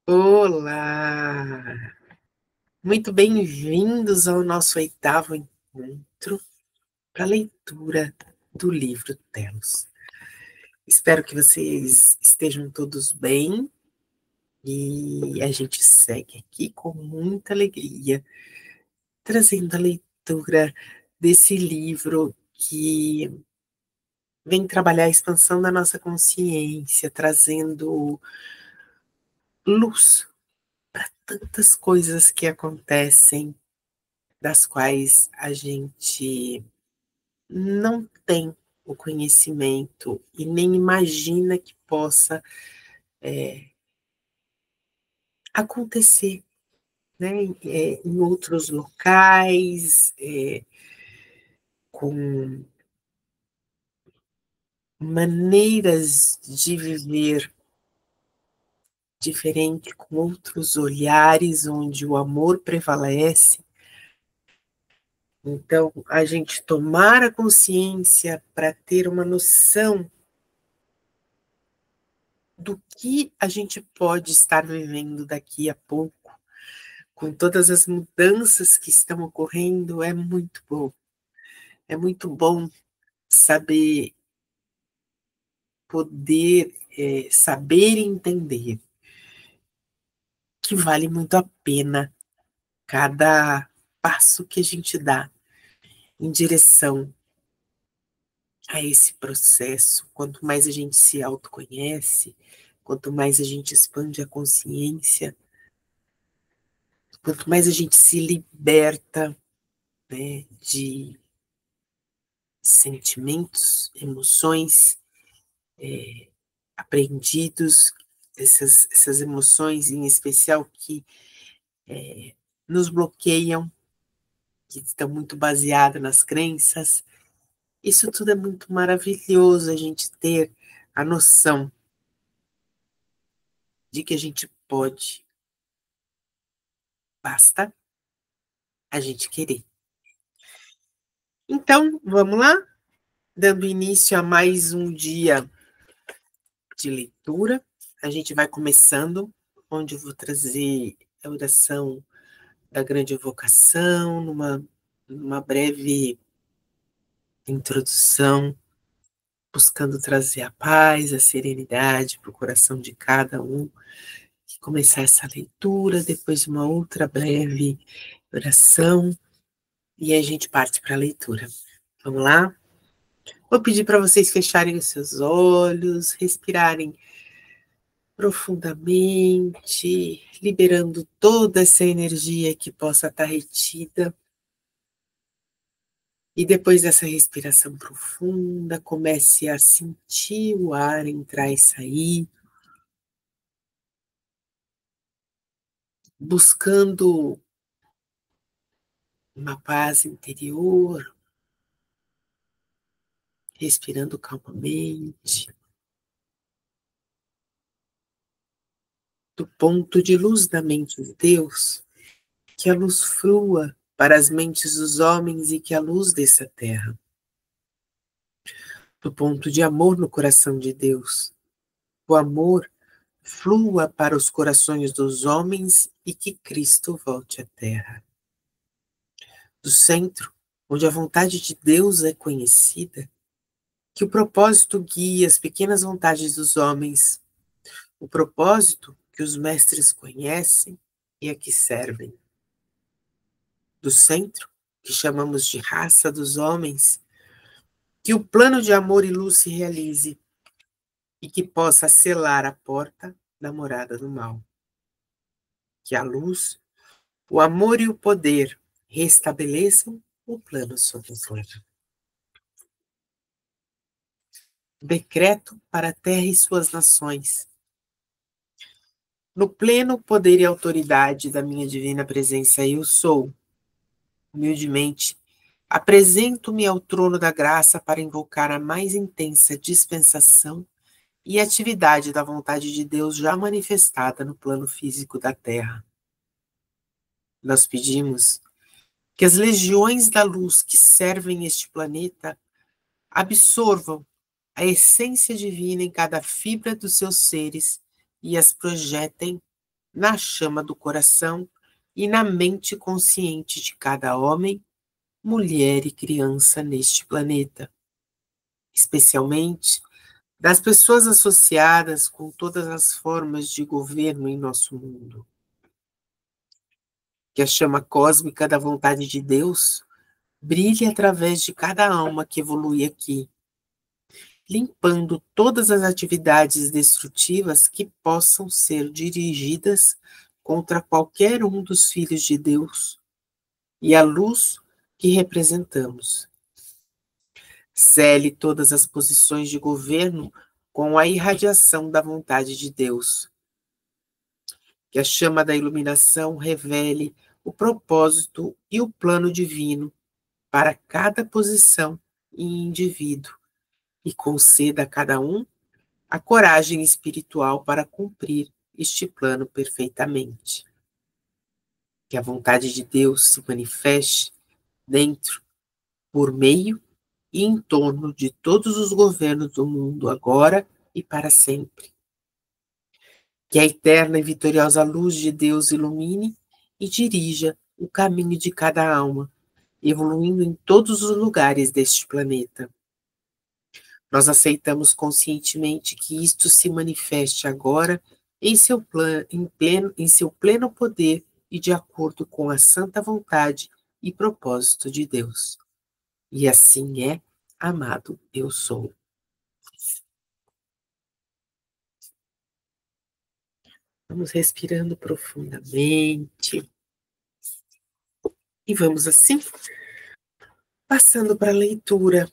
Olá! Muito bem-vindos ao nosso 8º encontro para a leitura do livro Telos. Espero que vocês estejam todos bem e a gente segue aqui com muita alegria, trazendo a leitura desse livro que vem trabalhar a expansão da nossa consciência, trazendo luz para tantas coisas que acontecem, das quais a gente não tem o conhecimento e nem imagina que possa acontecer, né, em outros locais, com maneiras de viver diferente, com outros olhares, onde o amor prevalece. Então, a gente tomar a consciência para ter uma noção do que a gente pode estar vivendo daqui a pouco, com todas as mudanças que estão ocorrendo, é muito bom. É muito bom saber, poder saber e entender que vale muito a pena cada passo que a gente dá em direção a esse processo. Quanto mais a gente se autoconhece, quanto mais a gente expande a consciência, quanto mais a gente se liberta, né, de sentimentos, emoções aprendidos, essas emoções em especial que nos bloqueiam, que estão muito baseadas nas crenças. Isso tudo é muito maravilhoso, a gente ter a noção de que a gente pode, basta a gente querer. Então, vamos lá? Dando início a mais um dia de leitura. A gente vai começando, onde eu vou trazer a oração da grande evocação, numa breve introdução, buscando trazer a paz, a serenidade para o coração de cada um, que começar essa leitura, depois de uma outra breve oração, e aí a gente parte para a leitura. Vamos lá? Vou pedir para vocês fecharem os seus olhos, respirarem profundamente, liberando toda essa energia que possa estar retida. E depois dessa respiração profunda, comece a sentir o ar entrar e sair, buscando uma paz interior, respirando calmamente, do ponto de luz da mente de Deus, que a luz flua para as mentes dos homens e que a luz desça à terra. Do ponto de amor no coração de Deus, o amor flua para os corações dos homens e que Cristo volte à terra. Do centro, onde a vontade de Deus é conhecida, que o propósito guie as pequenas vontades dos homens, o propósito que os mestres conhecem e a que servem. Do centro, que chamamos de raça dos homens, que o plano de amor e luz se realize e que possa selar a porta da morada do mal. Que a luz, o amor e o poder restabeleçam o plano sobre a terra. Decreto para a terra e suas nações. No pleno poder e autoridade da minha divina presença, eu sou, humildemente, apresento-me ao trono da graça para invocar a mais intensa dispensação e atividade da vontade de Deus já manifestada no plano físico da Terra. Nós pedimos que as legiões da luz que servem este planeta absorvam a essência divina em cada fibra dos seus seres e as projetem na chama do coração e na mente consciente de cada homem, mulher e criança neste planeta, especialmente das pessoas associadas com todas as formas de governo em nosso mundo. Que a chama cósmica da vontade de Deus brilhe através de cada alma que evolui aqui, limpando todas as atividades destrutivas que possam ser dirigidas contra qualquer um dos filhos de Deus e a luz que representamos. Cele todas as posições de governo com a irradiação da vontade de Deus. Que a chama da iluminação revele o propósito e o plano divino para cada posição e indivíduo e conceda a cada um a coragem espiritual para cumprir este plano perfeitamente. Que a vontade de Deus se manifeste dentro, por meio e em torno de todos os governos do mundo agora e para sempre. Que a eterna e vitoriosa luz de Deus ilumine e dirija o caminho de cada alma, evoluindo em todos os lugares deste planeta. Nós aceitamos conscientemente que isto se manifeste agora em seu pleno poder e de acordo com a santa vontade e propósito de Deus. E assim é, amado eu sou. Vamos respirando profundamente. E vamos assim, passando para a leitura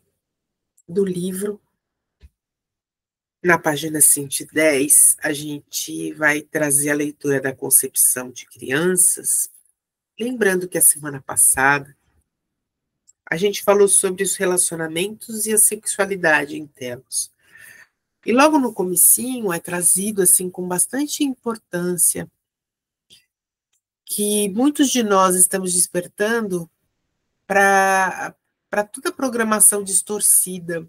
do livro. Na página 110, a gente vai trazer a leitura da concepção de crianças. Lembrando que a semana passada a gente falou sobre os relacionamentos e a sexualidade em telos. E logo no comecinho é trazido assim com bastante importância que muitos de nós estamos despertando para toda a programação distorcida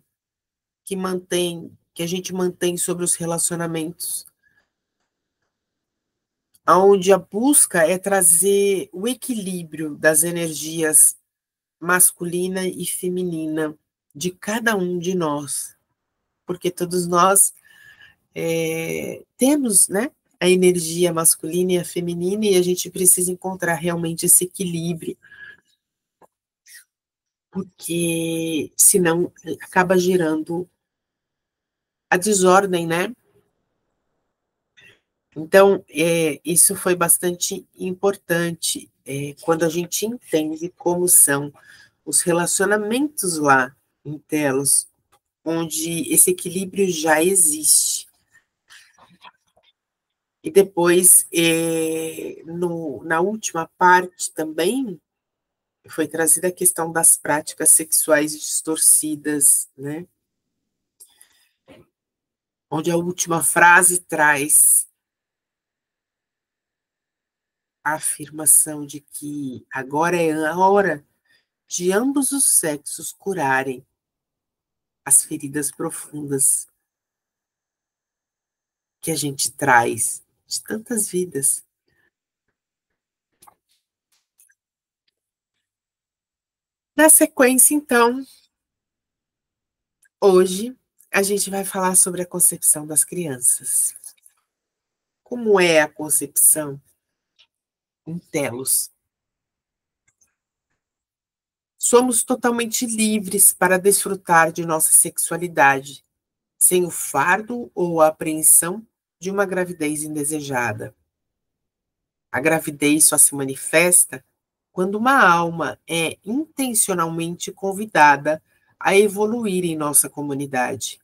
que a gente mantém sobre os relacionamentos, onde a busca é trazer o equilíbrio das energias masculina e feminina de cada um de nós, porque todos nós temos, né, a energia masculina e a feminina, e a gente precisa encontrar realmente esse equilíbrio, porque senão acaba gerando a desordem, né? Então, isso foi bastante importante quando a gente entende como são os relacionamentos lá em Telos, onde esse equilíbrio já existe. E depois, na última parte também, foi trazida a questão das práticas sexuais distorcidas, né? Onde a última frase traz a afirmação de que agora é a hora de ambos os sexos curarem as feridas profundas que a gente traz de tantas vidas. Na sequência, então, hoje a gente vai falar sobre a concepção das crianças. Como é a concepção em Telos? Somos totalmente livres para desfrutar de nossa sexualidade, sem o fardo ou a apreensão de uma gravidez indesejada. A gravidez só se manifesta quando uma alma é intencionalmente convidada a evoluir em nossa comunidade.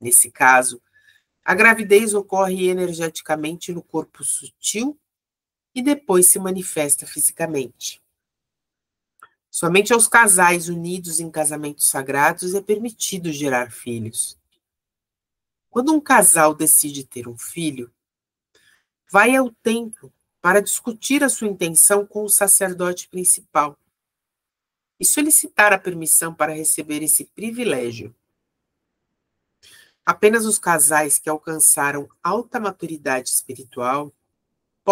Nesse caso, a gravidez ocorre energeticamente no corpo sutil e depois se manifesta fisicamente. Somente aos casais unidos em casamentos sagrados é permitido gerar filhos. Quando um casal decide ter um filho, vai ao templo para discutir a sua intenção com o sacerdote principal e solicitar a permissão para receber esse privilégio. Apenas os casais que alcançaram alta maturidade espiritual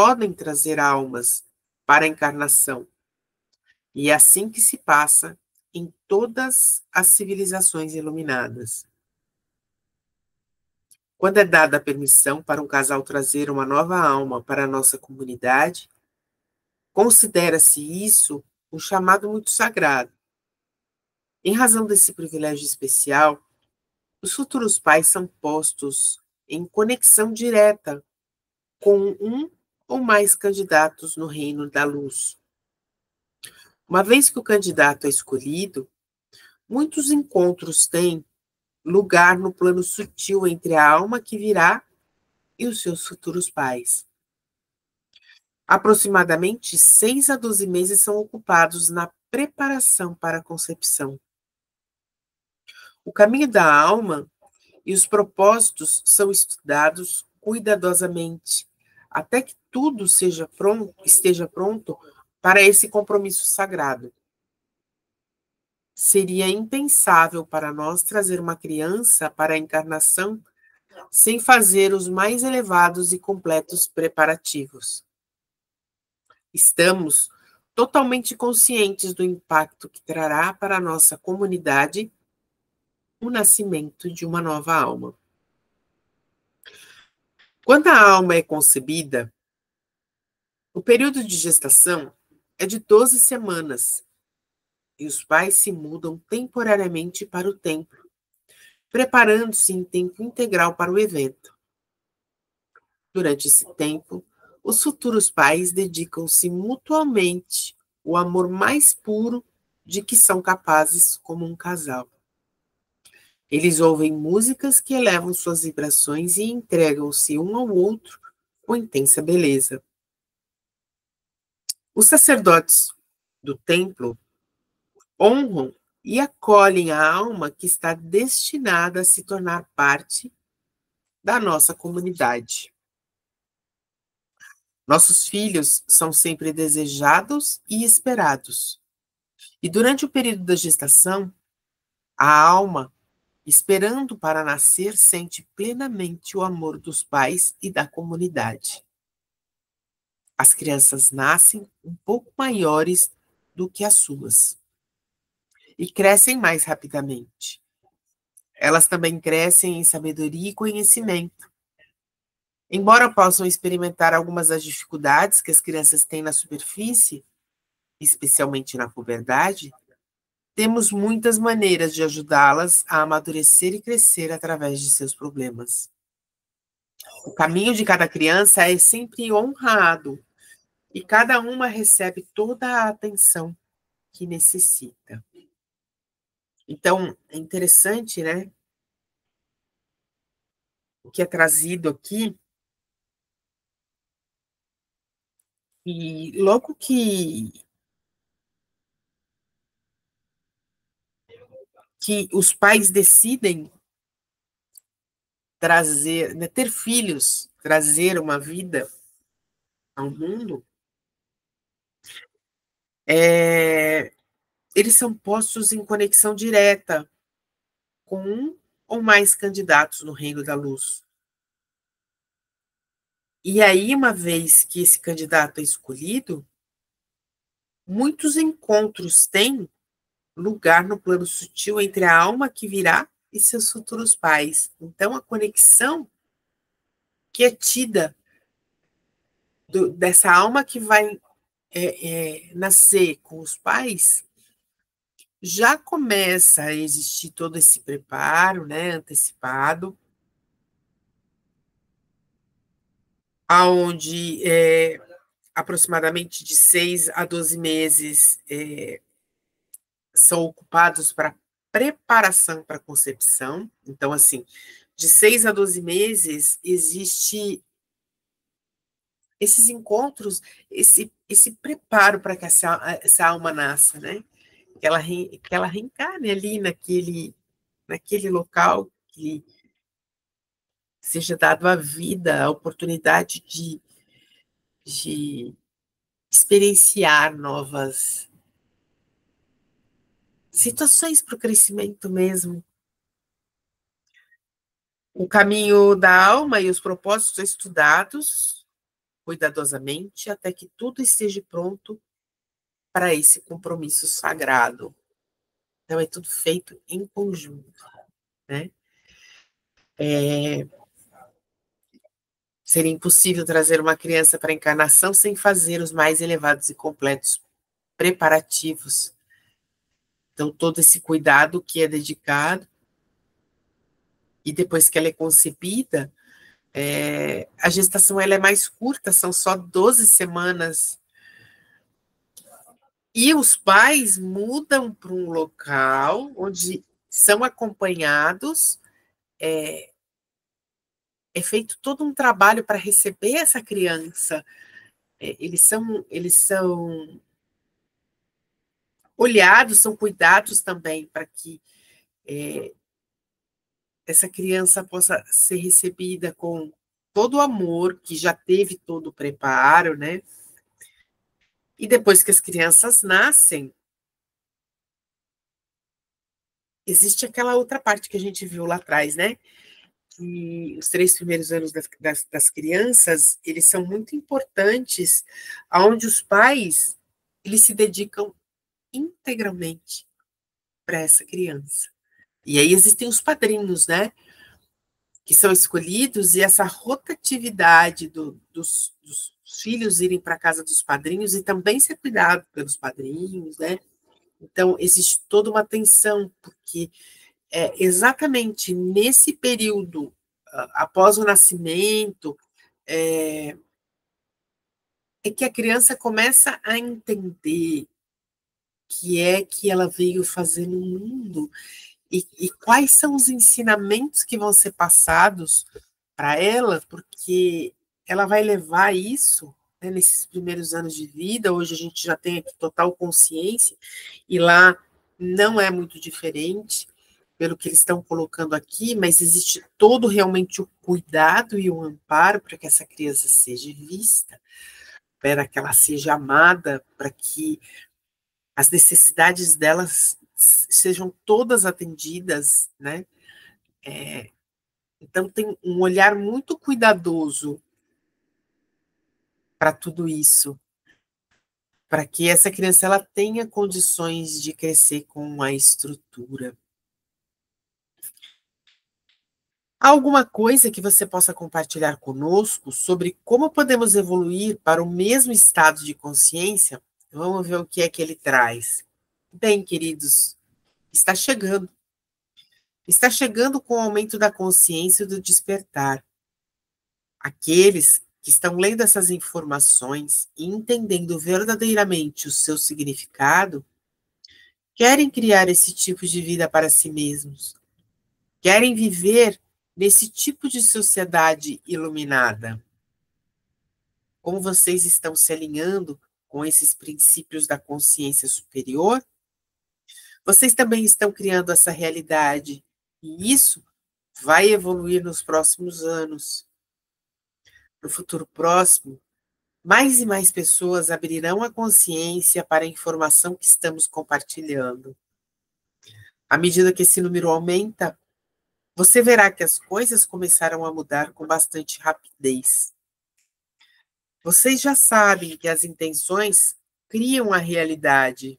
podem trazer almas para a encarnação. E é assim que se passa em todas as civilizações iluminadas. Quando é dada a permissão para um casal trazer uma nova alma para a nossa comunidade, considera-se isso um chamado muito sagrado. Em razão desse privilégio especial, os futuros pais são postos em conexão direta com um ou mais candidatos no reino da luz. Uma vez que o candidato é escolhido, muitos encontros têm lugar no plano sutil entre a alma que virá e os seus futuros pais. Aproximadamente 6 a 12 meses são ocupados na preparação para a concepção. O caminho da alma e os propósitos são estudados cuidadosamente, até que tudo esteja pronto para esse compromisso sagrado. Seria impensável para nós trazer uma criança para a encarnação sem fazer os mais elevados e completos preparativos. Estamos totalmente conscientes do impacto que trará para a nossa comunidade o nascimento de uma nova alma. Quando a alma é concebida, o período de gestação é de 12 semanas e os pais se mudam temporariamente para o templo, preparando-se em tempo integral para o evento. Durante esse tempo, os futuros pais dedicam-se mutuamente o amor mais puro de que são capazes como um casal. Eles ouvem músicas que elevam suas vibrações e entregam-se um ao outro com intensa beleza. Os sacerdotes do templo honram e acolhem a alma que está destinada a se tornar parte da nossa comunidade. Nossos filhos são sempre desejados e esperados. E durante o período da gestação, a alma, esperando para nascer, sente plenamente o amor dos pais e da comunidade. As crianças nascem um pouco maiores do que as suas e crescem mais rapidamente. Elas também crescem em sabedoria e conhecimento. Embora possam experimentar algumas das dificuldades que as crianças têm na superfície, especialmente na puberdade, temos muitas maneiras de ajudá-las a amadurecer e crescer através de seus problemas. O caminho de cada criança é sempre honrado e cada uma recebe toda a atenção que necessita. Então, é interessante, né? O que é trazido aqui, e logo que os pais decidem trazer, né, ter filhos, trazer uma vida ao mundo, eles são postos em conexão direta com um ou mais candidatos no reino da luz. E aí, uma vez que esse candidato é escolhido, muitos encontros têm lugar no plano sutil entre a alma que virá e seus futuros pais. Então, a conexão que é tida dessa alma que vai nascer com os pais, já começa a existir todo esse preparo, né, antecipado, aonde aproximadamente de 6 a 12 meses são ocupados para preparação para a concepção. Então, assim, de 6 a 12 meses existe esses encontros, esse preparo para que essa alma nasça, né? Que ela reencarne ali naquele local, que seja dado a vida, a oportunidade de experienciar novas situações para o crescimento mesmo. O caminho da alma e os propósitos estudados cuidadosamente até que tudo esteja pronto para esse compromisso sagrado. Então, é tudo feito em conjunto, né? Seria impossível trazer uma criança para a encarnação sem fazer os mais elevados e completos preparativos. Então, todo esse cuidado que é dedicado, e depois que ela é concebida, a gestação ela é mais curta, são só 12 semanas. E os pais mudam para um local onde são acompanhados, é feito todo um trabalho para receber essa criança. Eles são olhados, são cuidados também para que essa criança possa ser recebida com todo o amor, que já teve todo o preparo, né? E depois que as crianças nascem, existe aquela outra parte que a gente viu lá atrás, né? Que os 3 primeiros anos das crianças, eles são muito importantes, aonde os pais, eles se dedicam integralmente para essa criança. E aí existem os padrinhos, né? Que são escolhidos, e essa rotatividade dos filhos irem para a casa dos padrinhos e também ser cuidado pelos padrinhos, né? Então, existe toda uma tensão, porque exatamente nesse período, após o nascimento, é, é que a criança começa a entender o que é que ela veio fazer no mundo e quais são os ensinamentos que vão ser passados para ela, porque ela vai levar isso, né, nesses primeiros anos de vida. Hoje a gente já tem aqui total consciência, e lá não é muito diferente pelo que eles estão colocando aqui, mas existe todo realmente o cuidado e o amparo para que essa criança seja vista, para que ela seja amada, para que as necessidades delas sejam todas atendidas, né? Então tem um olhar muito cuidadoso para tudo isso, para que essa criança ela tenha condições de crescer com uma estrutura. Há alguma coisa que você possa compartilhar conosco sobre como podemos evoluir para o mesmo estado de consciência? Vamos ver o que é que ele traz. Bem, queridos, está chegando. Está chegando com o aumento da consciência e do despertar. Aqueles que estão lendo essas informações e entendendo verdadeiramente o seu significado, querem criar esse tipo de vida para si mesmos, querem viver nesse tipo de sociedade iluminada. Como vocês estão se alinhando com esses princípios da consciência superior, vocês também estão criando essa realidade, e isso vai evoluir nos próximos anos. No futuro próximo, mais e mais pessoas abrirão a consciência para a informação que estamos compartilhando. À medida que esse número aumenta, você verá que as coisas começaram a mudar com bastante rapidez. Vocês já sabem que as intenções criam a realidade.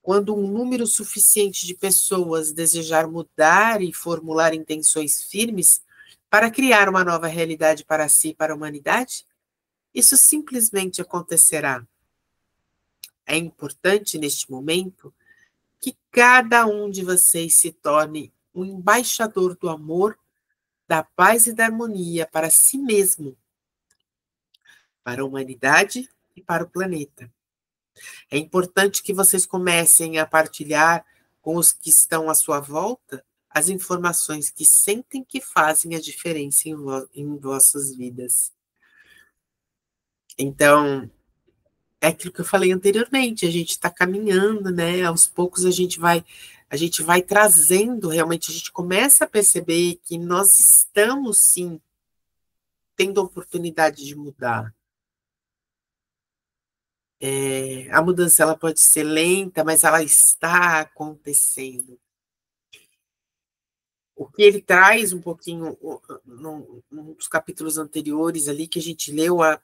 Quando um número suficiente de pessoas desejar mudar e formular intenções firmes para criar uma nova realidade para si e para a humanidade, isso simplesmente acontecerá. É importante, neste momento, que cada um de vocês se torne um embaixador do amor, da paz e da harmonia para si mesmo, para a humanidade e para o planeta. É importante que vocês comecem a partilhar com os que estão à sua volta as informações que sentem que fazem a diferença em vossas vidas. Então, é aquilo que eu falei anteriormente, a gente está caminhando, né? Aos poucos a gente vai trazendo, realmente a gente começa a perceber que nós estamos sim tendo a oportunidade de mudar. A mudança ela pode ser lenta, mas ela está acontecendo. O que ele traz um pouquinho num dos capítulos anteriores ali, que a gente leu há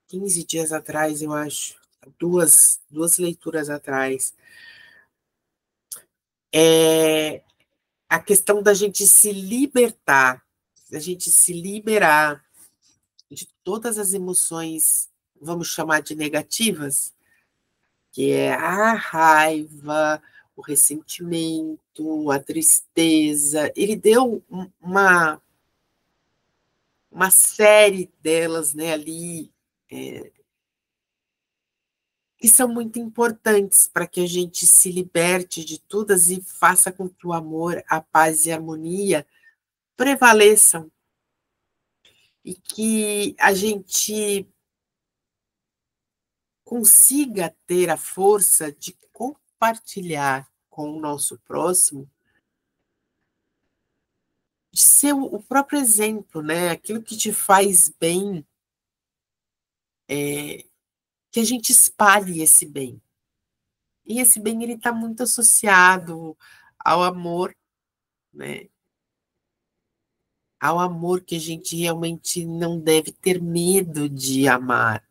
15 dias atrás, eu acho, duas leituras atrás, é a questão da gente se libertar, da gente se liberar de todas as emoções, vamos chamar de negativas, que é a raiva, o ressentimento, a tristeza. Ele deu uma série delas, né, ali, que são muito importantes para que a gente se liberte de todas e faça com que o amor, a paz e a harmonia prevaleçam e que a gente consiga ter a força de compartilhar com o nosso próximo, de ser o próprio exemplo, né? Aquilo que te faz bem, que a gente espalhe esse bem. E esse bem ele está muito associado ao amor, né? Ao amor que a gente realmente não deve ter medo de amar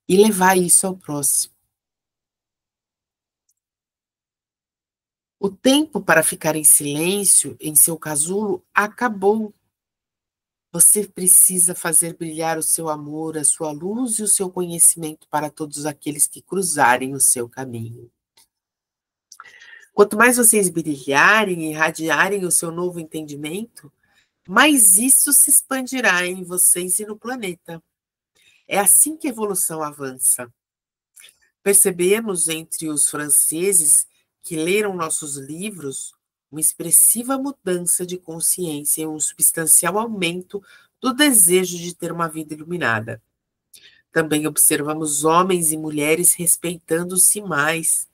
e levar isso ao próximo. O tempo para ficar em silêncio em seu casulo acabou. Você precisa fazer brilhar o seu amor, a sua luz e o seu conhecimento para todos aqueles que cruzarem o seu caminho. Quanto mais vocês brilharem e irradiarem o seu novo entendimento, mais isso se expandirá em vocês e no planeta. É assim que a evolução avança. Percebemos entre os franceses que leram nossos livros uma expressiva mudança de consciência e um substancial aumento do desejo de ter uma vida iluminada. Também observamos homens e mulheres respeitando-se mais.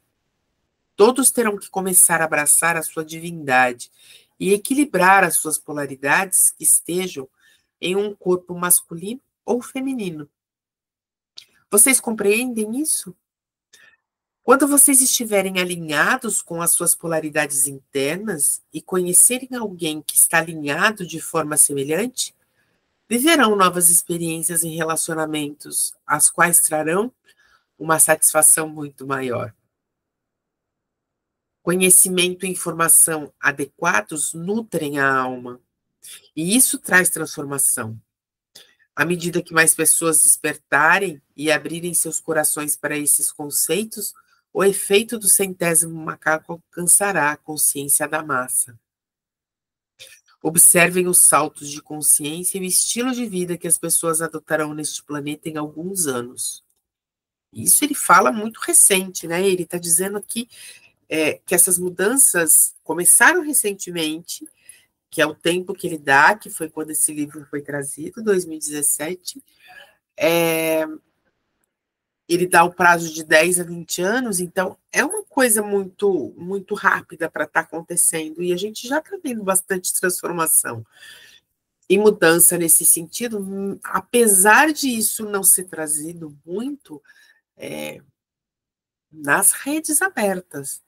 Todos terão que começar a abraçar a sua divindade e equilibrar as suas polaridades que estejam em um corpo masculino ou feminino. Vocês compreendem isso? Quando vocês estiverem alinhados com as suas polaridades internas e conhecerem alguém que está alinhado de forma semelhante, viverão novas experiências em relacionamentos, as quais trarão uma satisfação muito maior. Conhecimento e informação adequados nutrem a alma, e isso traz transformação. À medida que mais pessoas despertarem e abrirem seus corações para esses conceitos, o efeito do centésimo macaco alcançará a consciência da massa. Observem os saltos de consciência e o estilo de vida que as pessoas adotarão neste planeta em alguns anos. Isso ele fala muito recente, né? Ele está dizendo aqui que essas mudanças começaram recentemente, que é o tempo que ele dá, que foi quando esse livro foi trazido, 2017. Ele dá o prazo de 10 a 20 anos, então é uma coisa muito, muito rápida para estar acontecendo, e a gente já está vendo bastante transformação e mudança nesse sentido, apesar de isso não ser trazido muito nas redes abertas.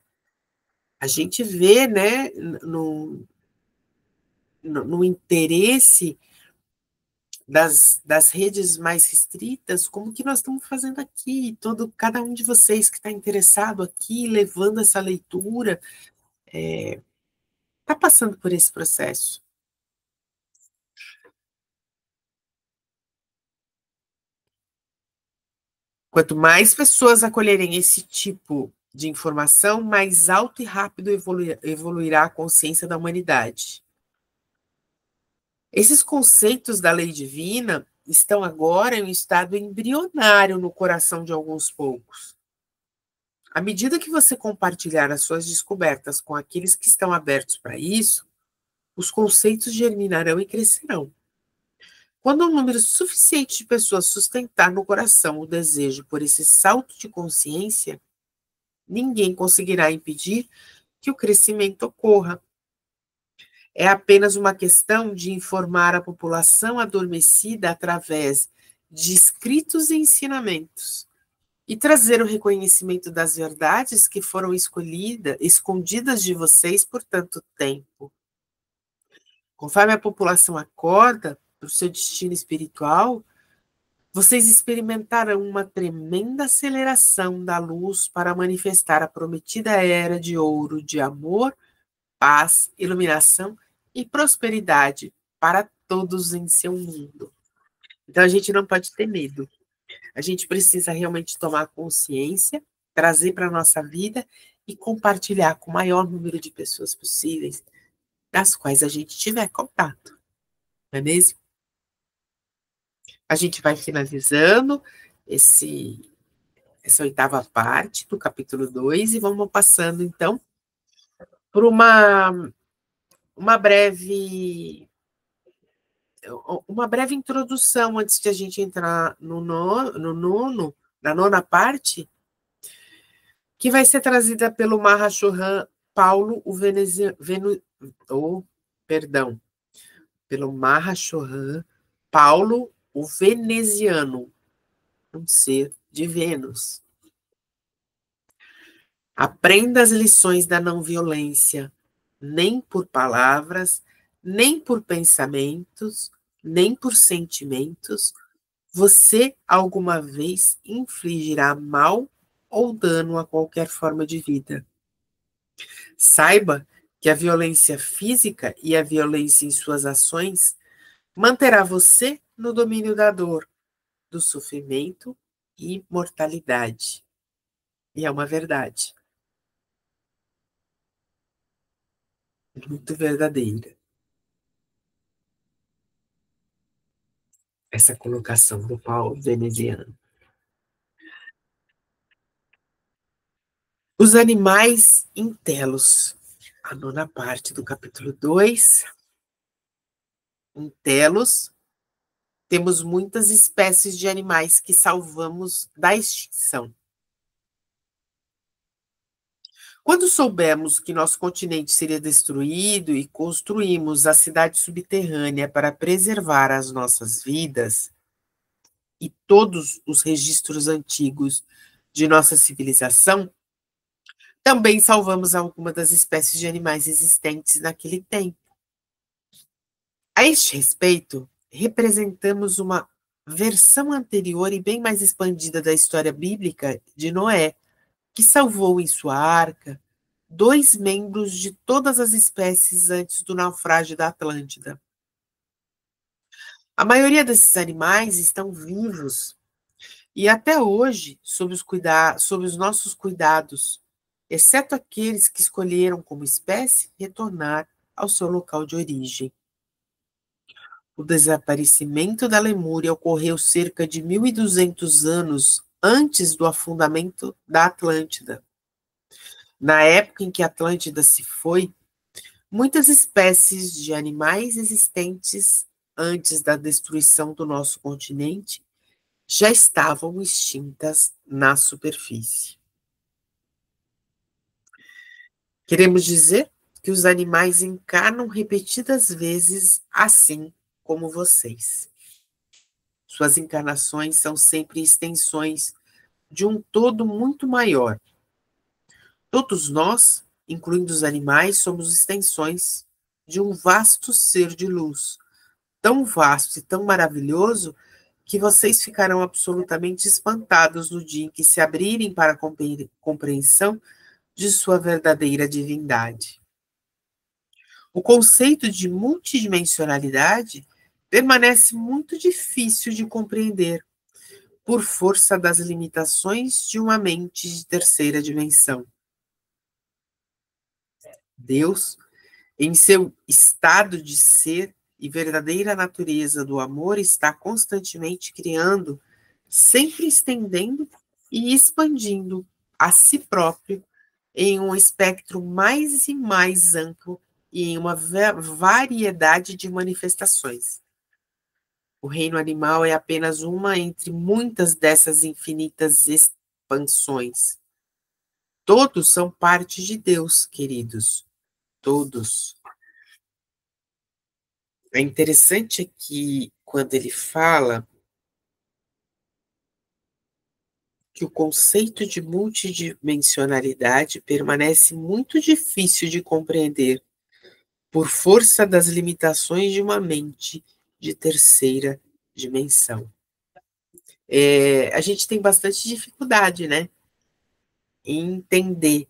A gente vê, né, no interesse das redes mais restritas, como que nós estamos fazendo aqui, cada um de vocês que está interessado aqui, levando essa leitura, está passando por esse processo. Quanto mais pessoas acolherem esse tipo de informação, mais alto e rápido evoluirá a consciência da humanidade. Esses conceitos da lei divina estão agora em um estado embrionário no coração de alguns poucos. À medida que você compartilhar as suas descobertas com aqueles que estão abertos para isso, os conceitos germinarão e crescerão. Quando um número suficiente de pessoas sustentar no coração o desejo por esse salto de consciência, ninguém conseguirá impedir que o crescimento ocorra. É apenas uma questão de informar a população adormecida através de escritos e ensinamentos. e trazer o reconhecimento das verdades que foram escondidas de vocês por tanto tempo. Conforme a população acorda para o seu destino espiritual, vocês experimentarão uma tremenda aceleração da luz para manifestar a prometida era de ouro de amor, paz, iluminação e prosperidade para todos em seu mundo. Então a gente não pode ter medo. A gente precisa realmente tomar consciência, trazer para a nossa vida e compartilhar com o maior número de pessoas possíveis, das quais a gente tiver contato, não é mesmo? A gente vai finalizando essa oitava parte do capítulo 2 e vamos passando, então, por uma breve introdução antes de a gente entrar na nona parte, que vai ser trazida pelo Mahashohan Paulo, pelo Mahashohan Paulo, o veneziano, um ser de Vênus. Aprenda as lições da não violência, nem por palavras, nem por pensamentos, nem por sentimentos, você alguma vez infligirá mal ou dano a qualquer forma de vida. Saiba que a violência física e a violência em suas ações manterá você no domínio da dor, do sofrimento e mortalidade. E é uma verdade muito verdadeira essa colocação do Paulo veneziano. Os animais em Telos, a nona parte do capítulo 2. Em Telos, temos muitas espécies de animais que salvamos da extinção. Quando soubemos que nosso continente seria destruído e construímos a cidade subterrânea para preservar as nossas vidas e todos os registros antigos de nossa civilização, também salvamos algumas das espécies de animais existentes naquele tempo. A este respeito, representamos uma versão anterior e bem mais expandida da história bíblica de Noé, que salvou em sua arca 2 membros de todas as espécies antes do naufrágio da Atlântida. A maioria desses animais estão vivos e até hoje sob os nossos cuidados, exceto aqueles que escolheram como espécie retornar ao seu local de origem. O desaparecimento da Lemúria ocorreu cerca de 1.200 anos antes do afundamento da Atlântida. Na época em que a Atlântida se foi, muitas espécies de animais existentes antes da destruição do nosso continente já estavam extintas na superfície. Queremos dizer que os animais encarnam repetidas vezes assim como vocês. Suas encarnações são sempre extensões de um todo muito maior. Todos nós, incluindo os animais, somos extensões de um vasto ser de luz, tão vasto e tão maravilhoso que vocês ficarão absolutamente espantados no dia em que se abrirem para a compreensão de sua verdadeira divindade. O conceito de multidimensionalidade permanece muito difícil de compreender, por força das limitações de uma mente de terceira dimensão. Deus, em seu estado de ser e verdadeira natureza do amor, está constantemente criando, sempre estendendo e expandindo a si próprio em um espectro mais e mais amplo e em uma variedade de manifestações. O reino animal é apenas uma entre muitas dessas infinitas expansões. Todos são parte de Deus, queridos. Todos. É interessante que quando ele fala, que o conceito de multidimensionalidade permanece muito difícil de compreender por força das limitações de uma mente de terceira dimensão. A gente tem bastante dificuldade, né, em entender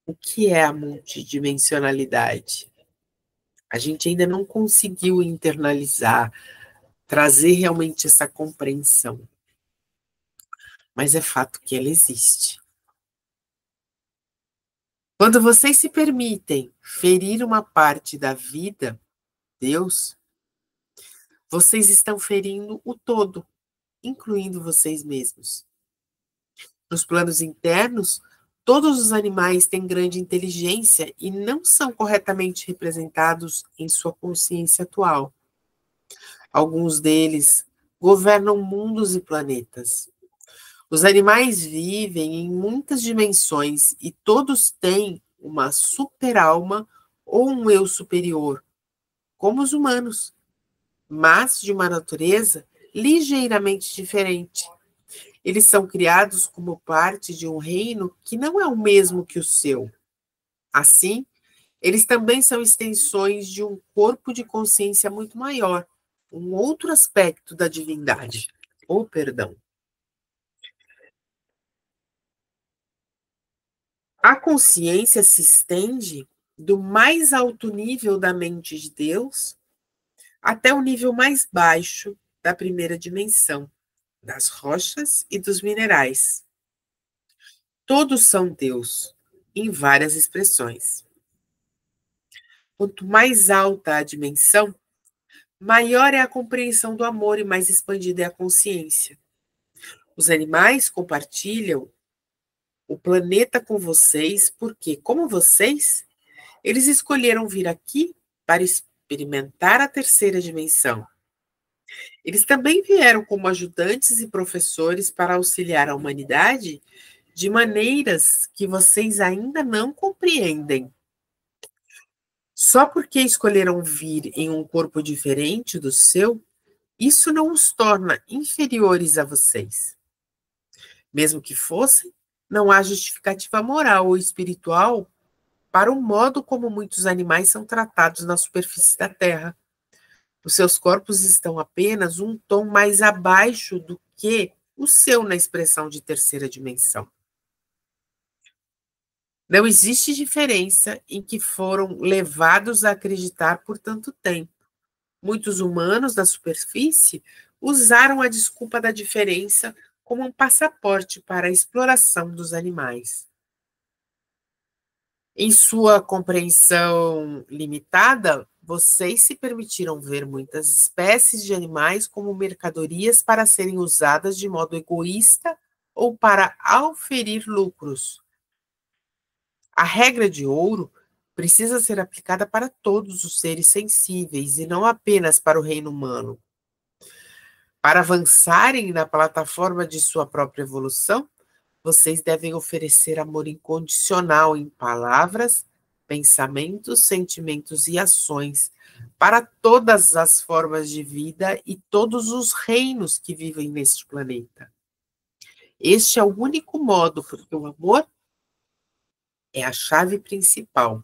o que é a multidimensionalidade. A gente ainda não conseguiu internalizar, trazer realmente essa compreensão. Mas é fato que ela existe. Quando vocês se permitem ferir uma parte da vida, Deus, vocês estão ferindo o todo, incluindo vocês mesmos. Nos planos internos, todos os animais têm grande inteligência e não são corretamente representados em sua consciência atual. Alguns deles governam mundos e planetas. Os animais vivem em muitas dimensões e todos têm uma super-alma ou um eu superior, como os humanos, mas de uma natureza ligeiramente diferente. Eles são criados como parte de um reino que não é o mesmo que o seu. Assim, eles também são extensões de um corpo de consciência muito maior, um outro aspecto da divindade, ou perdão. A consciência se estende do mais alto nível da mente de Deus até o nível mais baixo da primeira dimensão, das rochas e dos minerais. Todos são Deus, em várias expressões. Quanto mais alta a dimensão, maior é a compreensão do amor e mais expandida é a consciência. Os animais compartilham o planeta com vocês porque, como vocês, eles escolheram vir aqui para experimentar a terceira dimensão. Eles também vieram como ajudantes e professores para auxiliar a humanidade de maneiras que vocês ainda não compreendem. Só porque escolheram vir em um corpo diferente do seu, isso não os torna inferiores a vocês. Mesmo que fossem, não há justificativa moral ou espiritual para o modo como muitos animais são tratados na superfície da Terra. Os seus corpos estão apenas um tom mais abaixo do que o seu na expressão de terceira dimensão. Não existe diferença em que foram levados a acreditar por tanto tempo. Muitos humanos da superfície usaram a desculpa da diferença como um passaporte para a exploração dos animais. Em sua compreensão limitada, vocês se permitiram ver muitas espécies de animais como mercadorias para serem usadas de modo egoísta ou para auferir lucros. A regra de ouro precisa ser aplicada para todos os seres sensíveis e não apenas para o reino humano. Para avançarem na plataforma de sua própria evolução, vocês devem oferecer amor incondicional em palavras, pensamentos, sentimentos e ações para todas as formas de vida e todos os reinos que vivem neste planeta. Este é o único modo, porque o amor é a chave principal.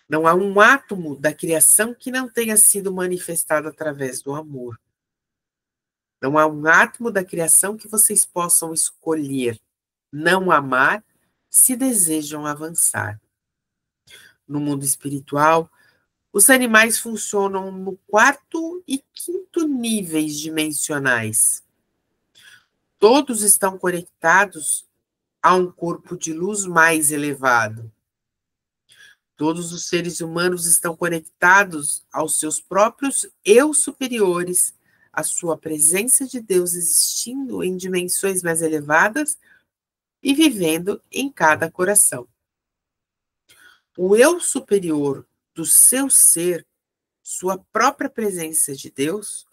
Não há um átomo da criação que não tenha sido manifestado através do amor. Não há um átomo da criação que vocês possam escolher não amar se desejam avançar. No mundo espiritual, os animais funcionam no quarto e quinto níveis dimensionais. Todos estão conectados a um corpo de luz mais elevado. Todos os seres humanos estão conectados aos seus próprios eu superiores, à sua presença de Deus existindo em dimensões mais elevadas e vivendo em cada coração. O eu superior do seu ser, sua própria presença de Deus,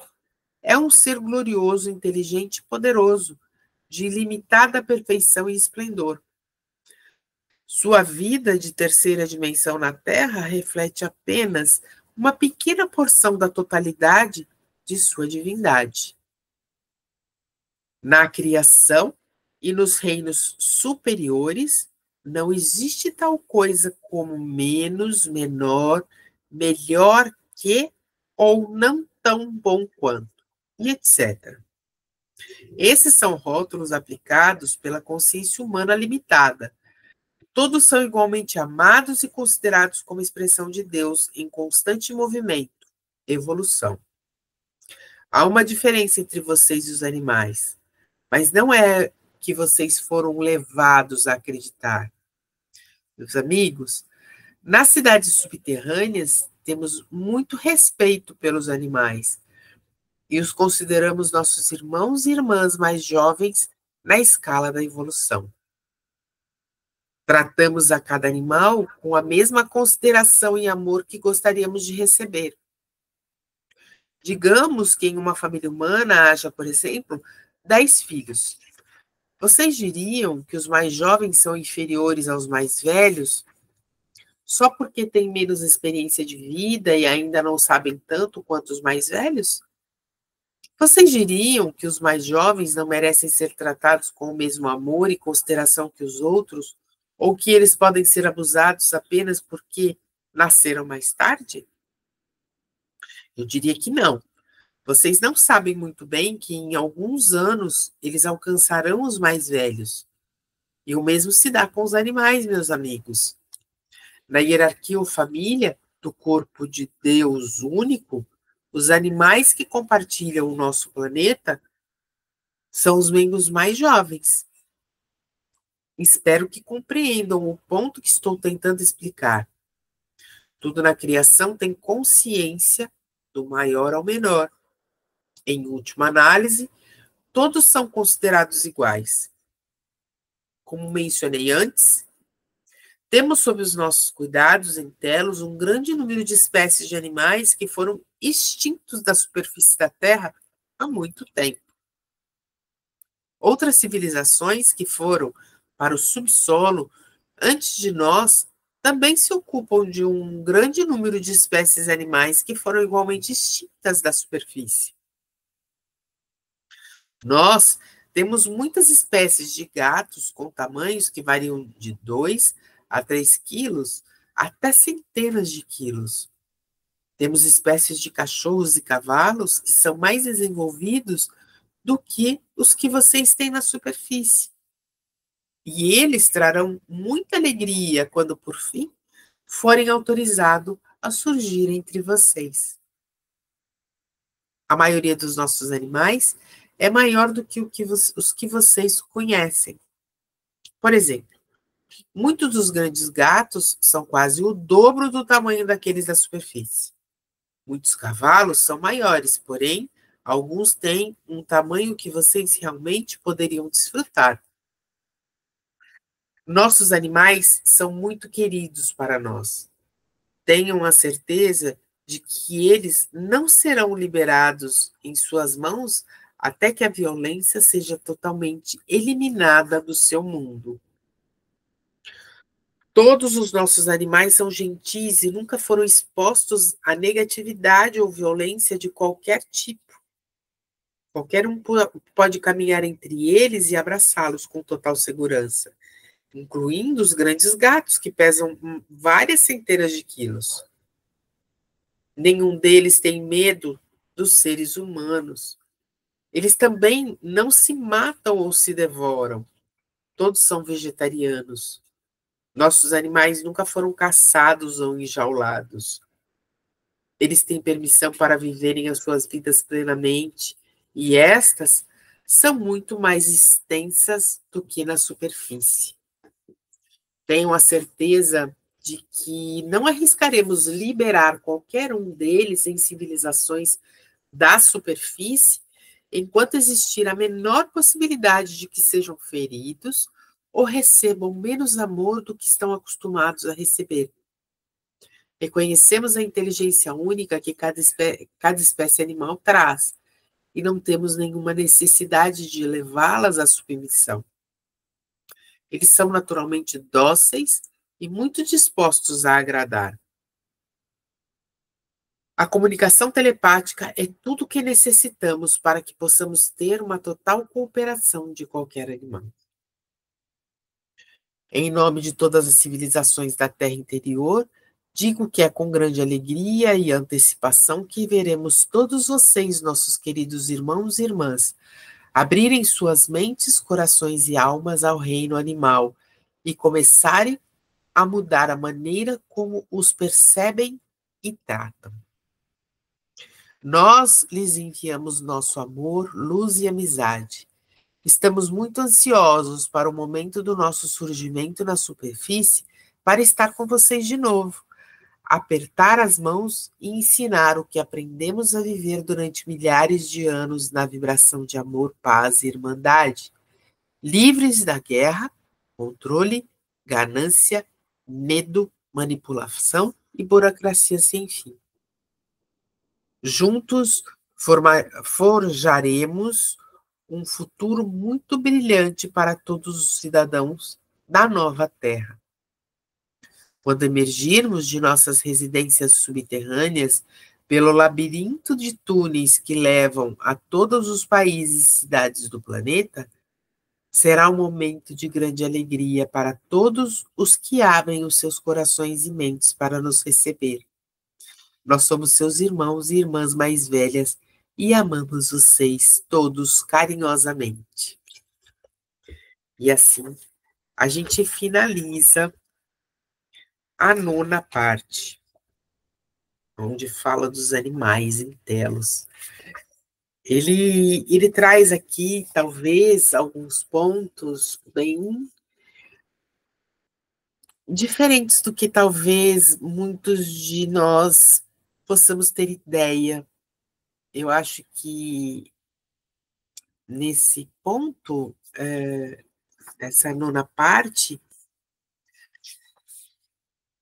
é um ser glorioso, inteligente e poderoso, de ilimitada perfeição e esplendor. Sua vida de terceira dimensão na Terra reflete apenas uma pequena porção da totalidade de sua divindade. Na criação e nos reinos superiores, não existe tal coisa como menos, menor, melhor que ou não tão bom quanto, e etc. Esses são rótulos aplicados pela consciência humana limitada. Todos são igualmente amados e considerados como expressão de Deus em constante movimento, evolução. Há uma diferença entre vocês e os animais, mas não é que vocês foram levados a acreditar. Meus amigos, nas cidades subterrâneas temos muito respeito pelos animais e os consideramos nossos irmãos e irmãs mais jovens na escala da evolução. Tratamos a cada animal com a mesma consideração e amor que gostaríamos de receber. Digamos que em uma família humana haja, por exemplo, 10 filhos. Vocês diriam que os mais jovens são inferiores aos mais velhos só porque têm menos experiência de vida e ainda não sabem tanto quanto os mais velhos? Vocês diriam que os mais jovens não merecem ser tratados com o mesmo amor e consideração que os outros, ou que eles podem ser abusados apenas porque nasceram mais tarde? Eu diria que não. Vocês não sabem muito bem que em alguns anos eles alcançarão os mais velhos. E o mesmo se dá com os animais, meus amigos. Na hierarquia ou família do corpo de Deus único, os animais que compartilham o nosso planeta são os membros mais jovens. Espero que compreendam o ponto que estou tentando explicar. Tudo na criação tem consciência do maior ao menor. Em última análise, todos são considerados iguais. Como mencionei antes, temos sob os nossos cuidados em Telos um grande número de espécies de animais que foram extintos da superfície da Terra há muito tempo. Outras civilizações que foram para o subsolo antes de nós também se ocupam de um grande número de espécies animais que foram igualmente extintas da superfície. Nós temos muitas espécies de gatos com tamanhos que variam de 2 a 3 quilos até centenas de quilos. Temos espécies de cachorros e cavalos que são mais desenvolvidos do que os que vocês têm na superfície. E eles trarão muita alegria quando, por fim, forem autorizados a surgir entre vocês. A maioria dos nossos animais é maior do que os que vocês conhecem. Por exemplo, muitos dos grandes gatos são quase o dobro do tamanho daqueles da superfície. Muitos cavalos são maiores, porém, alguns têm um tamanho que vocês realmente poderiam desfrutar. Nossos animais são muito queridos para nós. Tenham a certeza de que eles não serão liberados em suas mãos até que a violência seja totalmente eliminada do seu mundo. Todos os nossos animais são gentis e nunca foram expostos à negatividade ou violência de qualquer tipo. Qualquer um pode caminhar entre eles e abraçá-los com total segurança, incluindo os grandes gatos que pesam várias centenas de quilos. Nenhum deles tem medo dos seres humanos. Eles também não se matam ou se devoram. Todos são vegetarianos. Nossos animais nunca foram caçados ou enjaulados. Eles têm permissão para viverem as suas vidas plenamente, e estas são muito mais extensas do que na superfície. Tenho a certeza de que não arriscaremos liberar qualquer um deles em civilizações da superfície enquanto existir a menor possibilidade de que sejam feridos ou recebam menos amor do que estão acostumados a receber. Reconhecemos a inteligência única que cada espécie animal traz e não temos nenhuma necessidade de levá-las à submissão. Eles são naturalmente dóceis e muito dispostos a agradar. A comunicação telepática é tudo o que necessitamos para que possamos ter uma total cooperação de qualquer animal. Em nome de todas as civilizações da Terra interior, digo que é com grande alegria e antecipação que veremos todos vocês, nossos queridos irmãos e irmãs, abrirem suas mentes, corações e almas ao reino animal e começarem a mudar a maneira como os percebem e tratam. Nós lhes enviamos nosso amor, luz e amizade. Estamos muito ansiosos para o momento do nosso surgimento na superfície para estar com vocês de novo, apertar as mãos e ensinar o que aprendemos a viver durante milhares de anos na vibração de amor, paz e irmandade, livres da guerra, controle, ganância, medo, manipulação e burocracia sem fim. Juntos forjaremos um futuro muito brilhante para todos os cidadãos da nova Terra. Quando emergirmos de nossas residências subterrâneas pelo labirinto de túneis que levam a todos os países e cidades do planeta, será um momento de grande alegria para todos os que abrem os seus corações e mentes para nos receber. Nós somos seus irmãos e irmãs mais velhas e amamos vocês todos carinhosamente. E assim, a gente finaliza a nona parte, onde fala dos animais em telos. Ele traz aqui, talvez, alguns pontos bem diferentes do que talvez muitos de nós possamos ter ideia. Eu acho que nesse ponto, essa nona parte,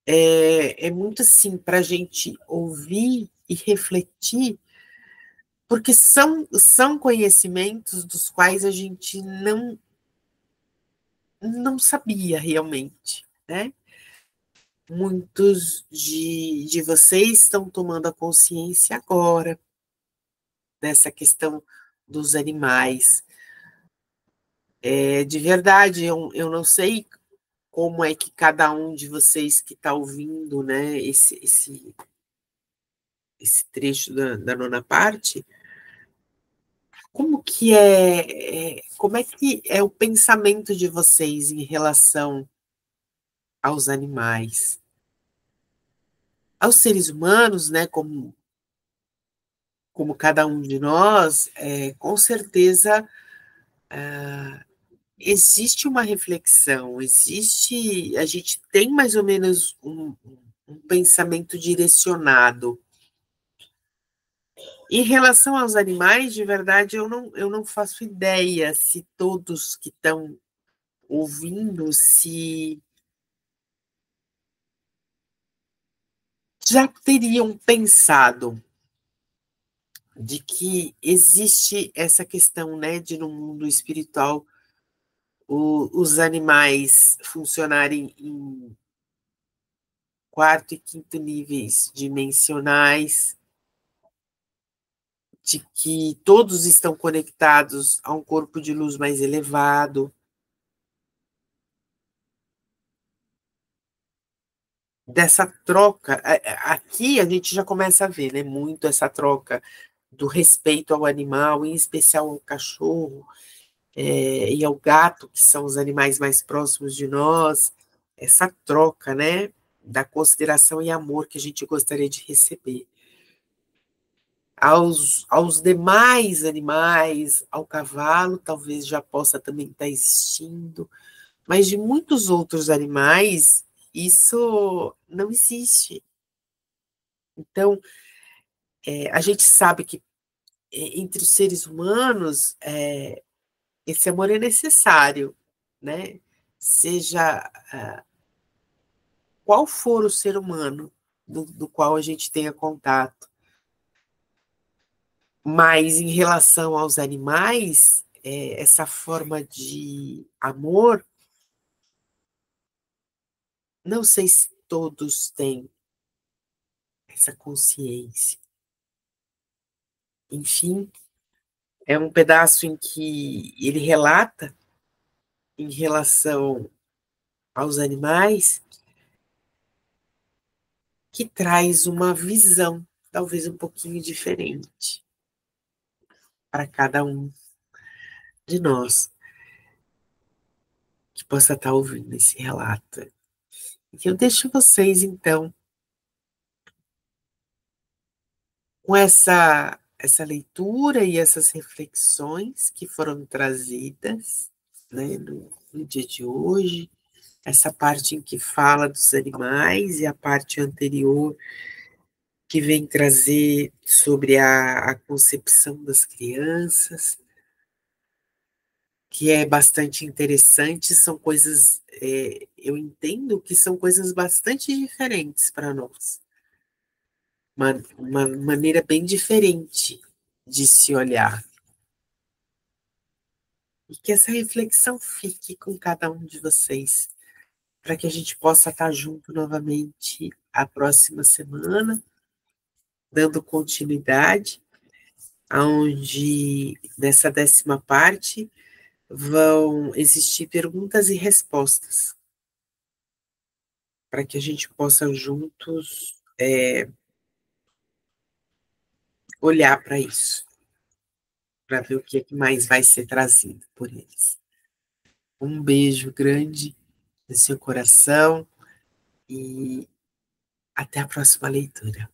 é muito assim para a gente ouvir e refletir, porque são conhecimentos dos quais a gente não sabia realmente, né? Muitos de vocês estão tomando a consciência agora dessa questão dos animais. De verdade, eu não sei como é que cada um de vocês que está ouvindo, né, esse trecho da nona parte, como é que é o pensamento de vocês em relação aos animais? Aos seres humanos, né, como cada um de nós, com certeza existe uma reflexão, a gente tem mais ou menos um pensamento direcionado. Em relação aos animais, de verdade, eu não faço ideia se todos que estão ouvindo se já teriam pensado de que existe essa questão, né, de no mundo espiritual os animais funcionarem em quarto e quinto níveis dimensionais, de que todos estão conectados a um corpo de luz mais elevado. Dessa troca, aqui a gente já começa a ver, né, muito essa troca do respeito ao animal, em especial ao cachorro, e ao gato, que são os animais mais próximos de nós, essa troca, né, da consideração e amor que a gente gostaria de receber. Aos demais animais, ao cavalo, talvez já possa também estar existindo, mas de muitos outros animais, isso não existe. Então, a gente sabe que entre os seres humanos, esse amor é necessário, né? Seja qual for o ser humano do qual a gente tenha contato. Mas em relação aos animais, essa forma de amor, não sei se todos têm essa consciência. Enfim, é um pedaço em que ele relata em relação aos animais, que traz uma visão, talvez um pouquinho diferente, para cada um de nós que possa estar ouvindo esse relato. E eu deixo vocês, então, com essa leitura e essas reflexões que foram trazidas, né, no dia de hoje, essa parte em que fala dos animais e a parte anterior que vem trazer sobre a concepção das crianças, que é bastante interessante, são coisas, eu entendo que são coisas bastante diferentes para nós, uma maneira bem diferente de se olhar. E que essa reflexão fique com cada um de vocês, para que a gente possa estar junto novamente a próxima semana, dando continuidade, aonde nessa 10ª parte vão existir perguntas e respostas, para que a gente possa juntos olhar para isso, para ver o que é que mais vai ser trazido por eles. Um beijo grande no seu coração e até a próxima leitura.